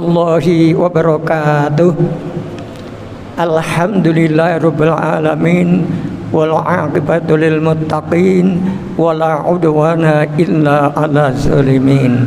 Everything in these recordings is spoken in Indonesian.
warahmatullahi wabarakatuh. Alhamdulillahirabbil alamin wal 'aqibatu lil muttaqin wala 'udwana illa 'alal zalimin.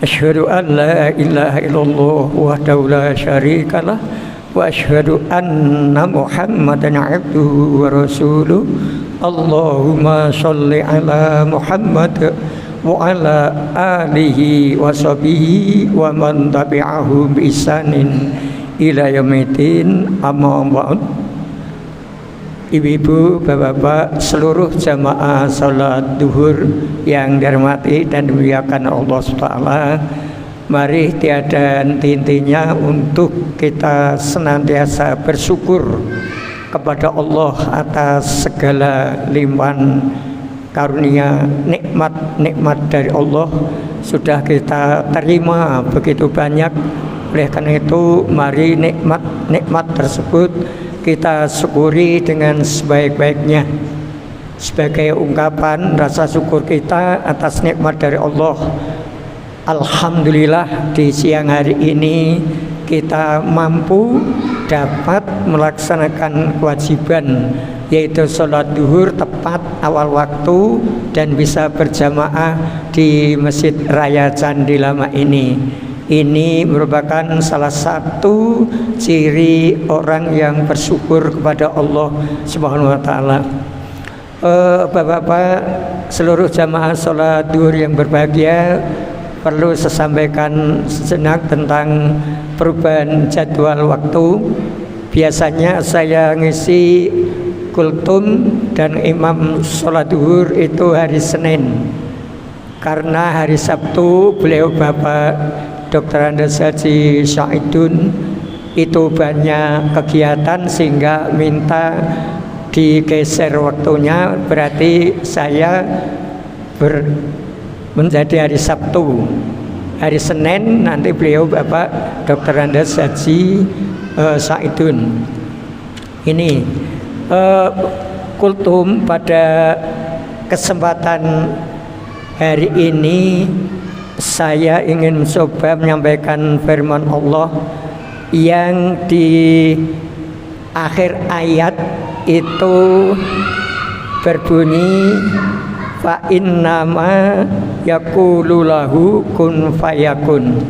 Asyhadu an la ilaha illallah wahdahu la syarikalah wa asyhadu anna Muhammadan 'abduhu wa rasuluh. Allahumma shalli ala Muhammad wa ala alihi wa sahbihi wa man tabi'ahu bi ihsanin ila yaumil amma ba'd. Ibu-ibu, bapak-bapak, seluruh jamaah salat duhur yang dirahmati dan dimuliakan Allah SWT, mari tiada henti-hentinya untuk kita senantiasa bersyukur kepada Allah atas segala limpahan karunia, nikmat-nikmat dari Allah sudah kita terima begitu banyak. Oleh karena itu, mari nikmat-nikmat tersebut kita syukuri dengan sebaik-baiknya sebagai ungkapan rasa syukur kita atas nikmat dari Allah. Alhamdulillah, di siang hari ini kita mampu dapat melaksanakan kewajiban, yaitu sholat duhur tepat awal waktu dan bisa berjamaah di Masjid Raya Candi Lama ini. Ini merupakan salah satu ciri orang yang bersyukur kepada Allah Subhanahu wa taala. Bapak-bapak, seluruh jamaah sholat duhur yang berbahagia, perlu saya sampaikan sejenak tentang perubahan jadwal waktu. Biasanya saya ngisi kultum dan imam sholat duhur itu hari Senin, karena hari Sabtu beliau Bapak Dr. Andes Haji Syaidun itu banyak kegiatan sehingga minta digeser waktunya. Berarti saya menjadi hari Sabtu. Hari Senin nanti beliau Bapak Dr. Andes Haji Syaidun. Ini kultum pada kesempatan hari ini saya ingin mencoba menyampaikan firman Allah yang di akhir ayat itu berbunyi fa innama yaqulu lahu kun fayakun.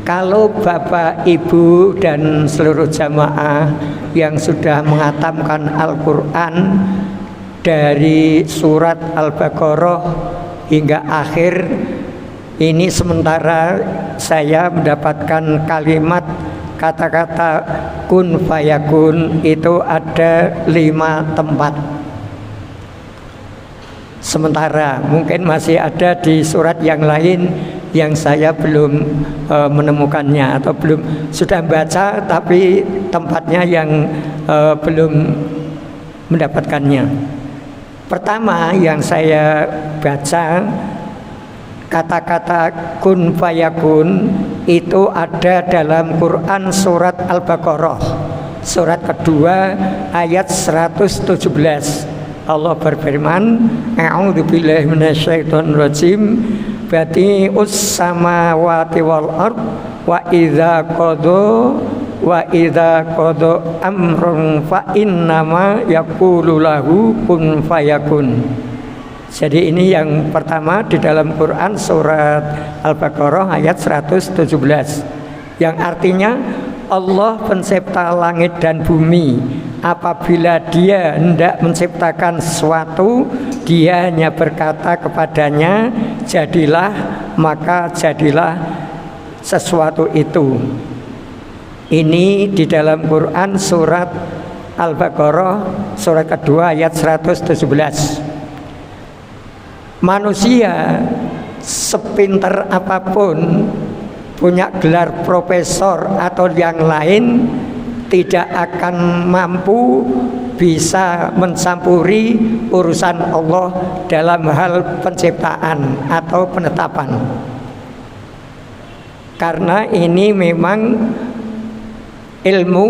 Kalau Bapak, Ibu dan seluruh jamaah yang sudah menghatamkan Al-Quran dari surat Al-Baqarah hingga akhir ini, sementara saya mendapatkan kalimat kata-kata kun fayakun itu ada 5 tempat. Sementara mungkin masih ada di surat yang lain yang saya belum menemukannya atau belum sudah baca tapi tempatnya yang belum mendapatkannya. Pertama yang saya baca, kata-kata kun fayakun itu ada dalam Quran surat Al-Baqarah surat kedua ayat 117. Allah berfirman, a'udzubillahi minasyaitonir rajim, badi'us samawati wal ard wa idza qada amrun fa innama yaqulu lahu kun fayakun. Jadi ini yang pertama di dalam Quran surat Al-Baqarah ayat 117, yang artinya Allah pencipta langit dan bumi. Apabila dia hendak menciptakan sesuatu, dia hanya berkata kepadanya jadilah, maka jadilah sesuatu itu. Ini di dalam Quran surat Al-Baqarah surat kedua ayat 117. Manusia sepinter apapun, punya gelar profesor atau yang lain, tidak akan mampu bisa mencampuri urusan Allah dalam hal penciptaan atau penetapan. Karena ini memang ilmu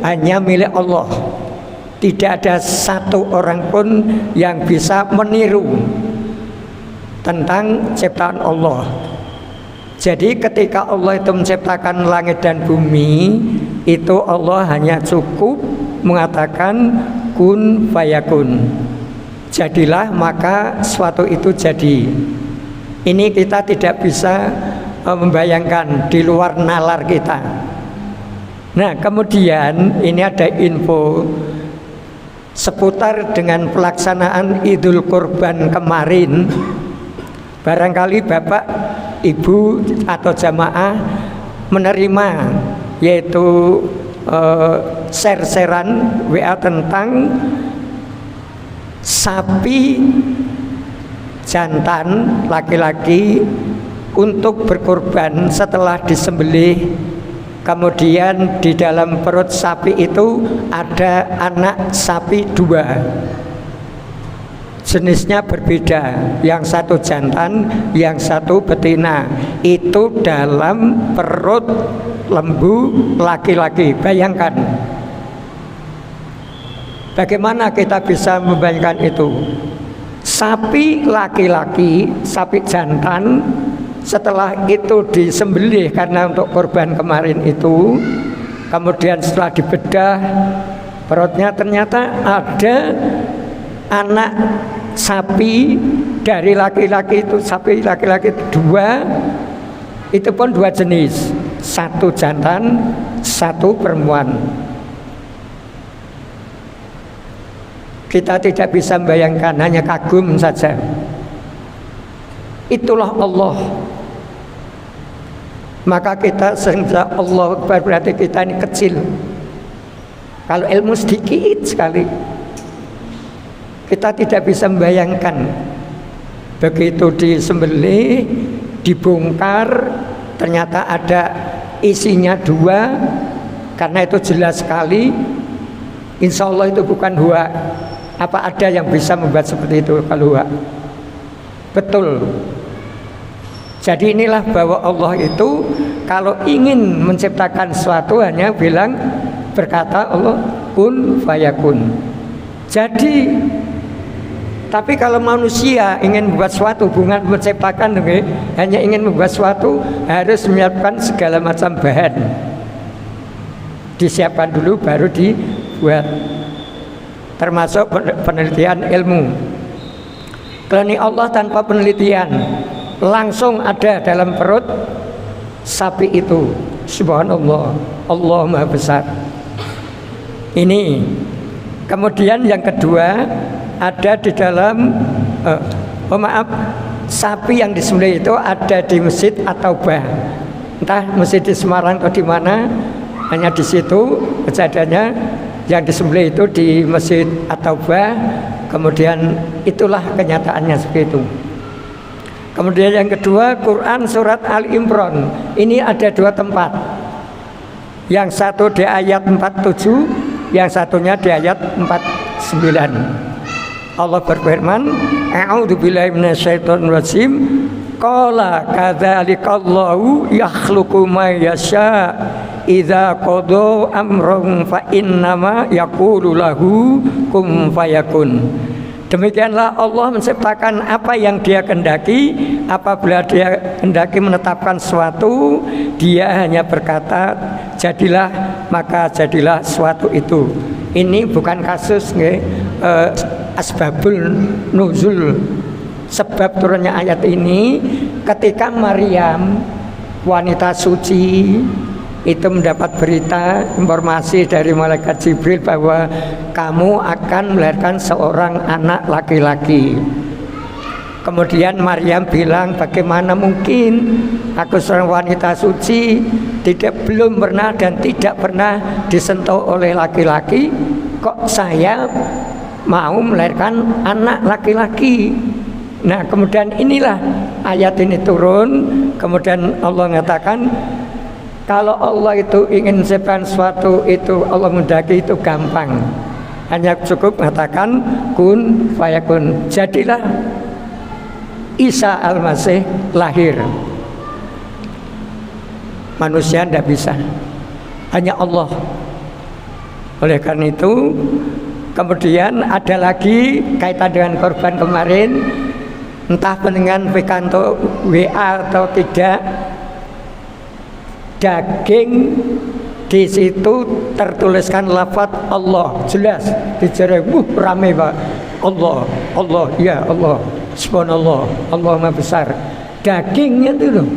hanya milik Allah. Tidak ada satu orang pun yang bisa meniru tentang ciptaan Allah. Jadi ketika Allah itu menciptakan langit dan bumi, itu Allah hanya cukup mengatakan kun fayakun. Jadilah, maka suatu itu jadi. Ini kita tidak bisa membayangkan, di luar nalar kita. Nah, kemudian ini ada info seputar dengan pelaksanaan Idul Kurban kemarin. Barangkali Bapak, Ibu atau jamaah menerima, yaitu share-sharean WA tentang sapi jantan laki-laki untuk berkorban setelah disembelih. Kemudian di dalam perut sapi itu ada anak sapi 2. Jenisnya berbeda, yang satu jantan, yang satu betina. Itu dalam perut lembu laki-laki. Bayangkan, bagaimana kita bisa membayangkan itu? Sapi laki-laki, sapi jantan, setelah itu disembelih karena untuk korban kemarin itu, kemudian setelah dibedah perutnya, ternyata ada anak sapi dari laki-laki itu, sapi laki-laki 2, itu pun 2 jenis, satu jantan, satu perempuan. Kita tidak bisa membayangkan, hanya kagum saja. Itulah Allah. Maka kita sering bilang Allah Akbar, berarti kita ini kecil. Kalau ilmu sedikit sekali, kita tidak bisa membayangkan. Begitu disembelih, dibongkar, ternyata ada isinya 2. Karena itu jelas sekali, insya Allah itu bukan hua. Apa ada yang bisa membuat seperti itu kalau hua? Betul. Jadi inilah bahwa Allah itu kalau ingin menciptakan sesuatu hanya bilang, berkata Allah kun fayakun. Jadi, tapi kalau manusia ingin membuat sesuatu, bukan menciptakan, hanya ingin membuat sesuatu, harus menyiapkan segala macam bahan. Disiapkan dulu baru dibuat. Termasuk penelitian ilmu. Kalau ini Allah tanpa penelitian, langsung ada dalam perut sapi itu. Subhanallah, Allah Maha Besar. Ini. Kemudian yang kedua, ada di dalam sapi yang disembelih itu ada di Masjid At-Taubah. Entah masjid di Semarang atau di mana, hanya di situ kejadiannya. Yang disembelih itu di Masjid At-Taubah. Kemudian itulah kenyataannya seperti itu. Kemudian yang kedua, Quran surat Al-Imran. Ini ada 2 tempat. Yang satu di ayat 47, yang satunya di ayat 49. Allah berfirman, a'udzubillahi minasyaitonir rajim. Qala kadzalikallahu yakhluqu ma yasha. Idza qada amran fa innama yaqulu lahu kun fayakun. Demikianlah Allah menciptakan apa yang Dia kehendaki. Apabila Dia kehendaki menetapkan sesuatu, Dia hanya berkata jadilah, maka jadilah sesuatu itu. Ini bukan kasus asbabul nuzul, sebab turunnya ayat ini ketika Maryam wanita suci itu mendapat berita, informasi dari malaikat Jibril bahwa kamu akan melahirkan seorang anak laki-laki. Kemudian Maryam bilang, bagaimana mungkin aku seorang wanita suci, belum pernah dan tidak pernah disentuh oleh laki-laki, kok saya mau melahirkan anak laki-laki. Nah, kemudian inilah ayat ini turun. Kemudian Allah mengatakan, kalau Allah itu ingin menciptakan sesuatu itu, Allah mendaki itu gampang. Hanya cukup mengatakan kun fayakun. Jadilah Isa Al-Masih lahir. Manusia tidak bisa, hanya Allah. Oleh karena itu, kemudian ada lagi kaitan dengan korban kemarin. Entah pendengar Pikanto WA atau tidak, daging di situ tertuliskan lafaz Allah jelas dijerai, rame Pak. Allah, Allah, ya Allah, subhanallah, Allah Maha besar. Dagingnya itu loh,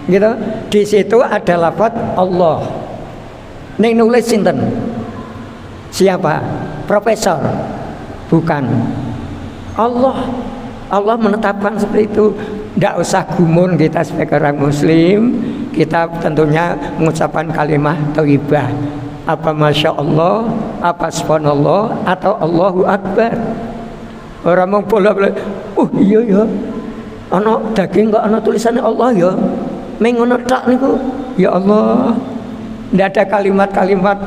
gitu. Di situ ada lafaz Allah. Ning nulis sinten? Siapa? Profesor? Bukan. Allah. Allah menetapkan seperti itu. Tidak usah gumun kita sebagai orang Muslim. Kita tentunya mengucapkan kalimat thayyibah. Apa masya Allah, apa subhanallah, atau Allahu Akbar. Orang mau bola-bola. Iya ya. Ana daging kok ana tulisannya Allah ya. Mengono tak niku. Ya Allah. Tidak ada kalimat-kalimat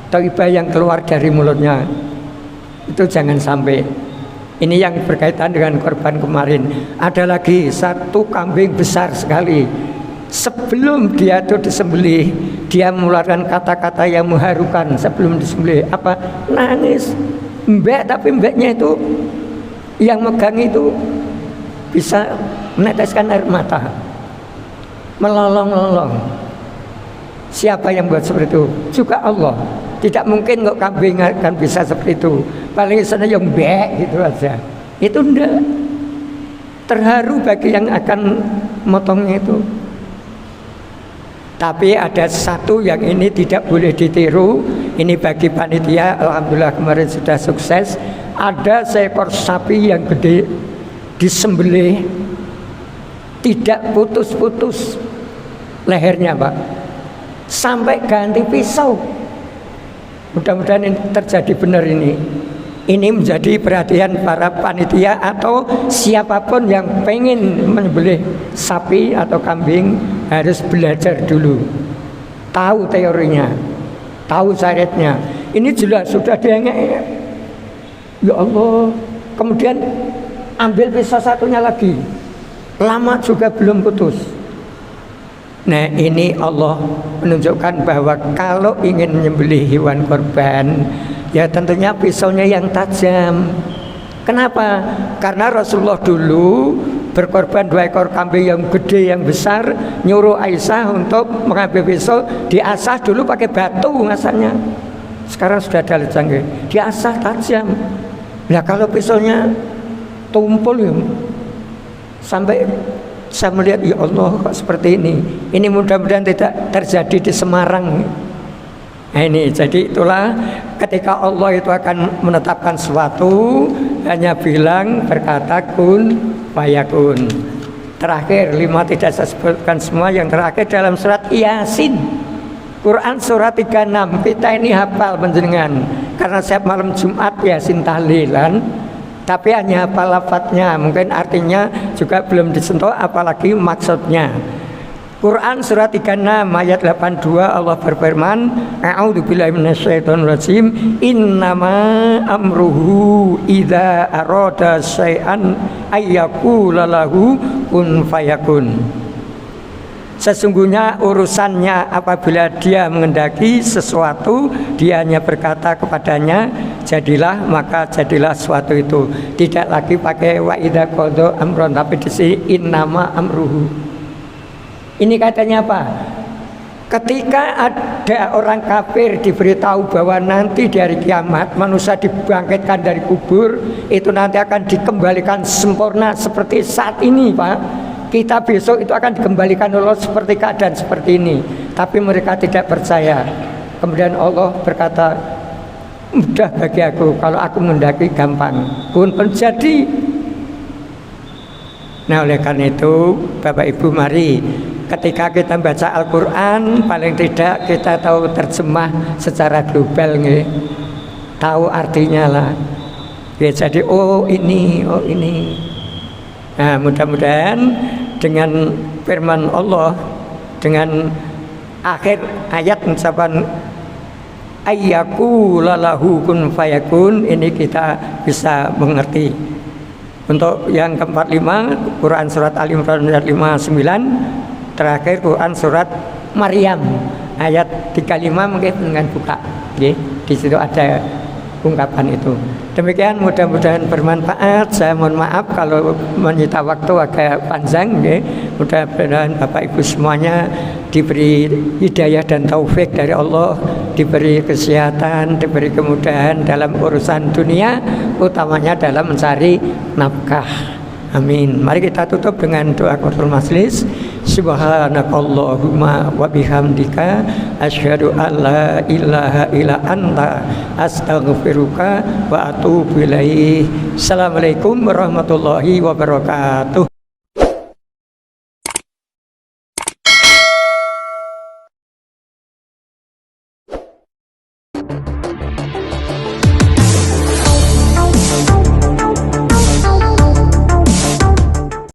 thayyibah yang keluar dari mulutnya. Itu jangan sampai. Ini yang berkaitan dengan korban kemarin. Ada lagi satu kambing besar sekali. Sebelum dia itu disembelih, dia mengeluarkan kata-kata yang mengharukan sebelum disembelih. Apa? Nangis. Mbek, tapi mbeknya itu yang megang itu bisa meneteskan air mata, melolong-lolong. Siapa yang buat seperti itu? Juga Allah. Tidak mungkin kok kambing akan bisa seperti itu. Paling sana yang mbek gitu aja. Itu enggak. Terharu bagi yang akan motongnya itu. Tapi ada satu yang ini tidak boleh ditiru. Ini bagi panitia, alhamdulillah kemarin sudah sukses. Ada seekor sapi yang gede disembelih, tidak putus-putus lehernya Pak, sampai ganti pisau. Mudah-mudahan ini terjadi benar ini. Ini menjadi perhatian para panitia atau siapapun yang pengen menyembelih sapi atau kambing harus belajar dulu, tahu teorinya, tahu syariatnya. Ini jelas sudah diengek. Ya Allah. Kemudian ambil pisau satunya lagi, lama juga belum putus. Nah ini Allah menunjukkan bahwa kalau ingin menyembelih hewan korban, ya tentunya pisaunya yang tajam. Kenapa? Karena Rasulullah dulu berkorban 2 ekor kambing yang gede, yang besar, nyuruh Aisyah untuk mengambil pisau, diasah dulu pakai batu ngasahnya. Sekarang sudah ada alat canggih, diasah tajam. Nah kalau pisaunya tumpul ya, sampai saya melihat ya Allah kok seperti ini. Ini mudah-mudahan tidak terjadi di Semarang. Nah ini jadi itulah ketika Allah itu akan menetapkan sesuatu, hanya bilang berkata kun fayakun. Terakhir 5 tidak saya sebutkan semua. Yang terakhir dalam surat Yasin, Quran surat 36. Kita ini hafal penjenengan karena setiap malam Jumat Yasin tahlilan, tapi hanya hafal lafadznya, mungkin artinya juga belum disentuh, apalagi maksudnya. Quran surat 36 ayat 82 Allah berfirman, a'udzubillahi minasyaitonir rajim, innama amruhu idza arada syai'an ayyaqula lahu kun fayakun. Sesungguhnya urusannya apabila dia mengendaki sesuatu, dia hanya berkata kepadanya jadilah, maka jadilah sesuatu itu. Tidak lagi pakai wa idza qada amron, tapi di sini innama amruhu. Ini katanya apa? Ketika ada orang kafir diberitahu bahwa nanti di hari kiamat manusia dibangkitkan dari kubur, itu nanti akan dikembalikan sempurna seperti saat ini Pak. Kita besok itu akan dikembalikan Allah seperti keadaan seperti ini. Tapi mereka tidak percaya. Kemudian Allah berkata, mudah bagi aku, kalau aku mendaki gampang, pun menjadi. Nah oleh karena itu Bapak Ibu mari, ketika kita baca Al-Quran, paling tidak kita tahu terjemah secara global nih, tahu artinya lah ya. Jadi oh ini. Nah mudah-mudahan dengan firman Allah, dengan akhir ayat ucapan ayyaku lalahu kun fayakun, ini kita bisa mengerti. Untuk yang ke-45 Quran surat Al Imran ayat 59, terakhir Quran surat Maryam ayat 35, mungkin dengan buka. Di situ ada ungkapan itu. Demikian, mudah-mudahan bermanfaat. Saya mohon maaf kalau menyita waktu agak panjang ya. Mudah-mudahan Bapak Ibu semuanya diberi hidayah dan taufik dari Allah, diberi kesehatan, diberi kemudahan dalam urusan dunia, utamanya dalam mencari nafkah. Amin. Mari kita tutup dengan doa Qur'an Majlis. Subhanakallahumma wa bihamdika asyhadu an la ilaha illa anta astaghfiruka wa atubu ilaik. Assalamualaikum warahmatullahi wabarakatuh.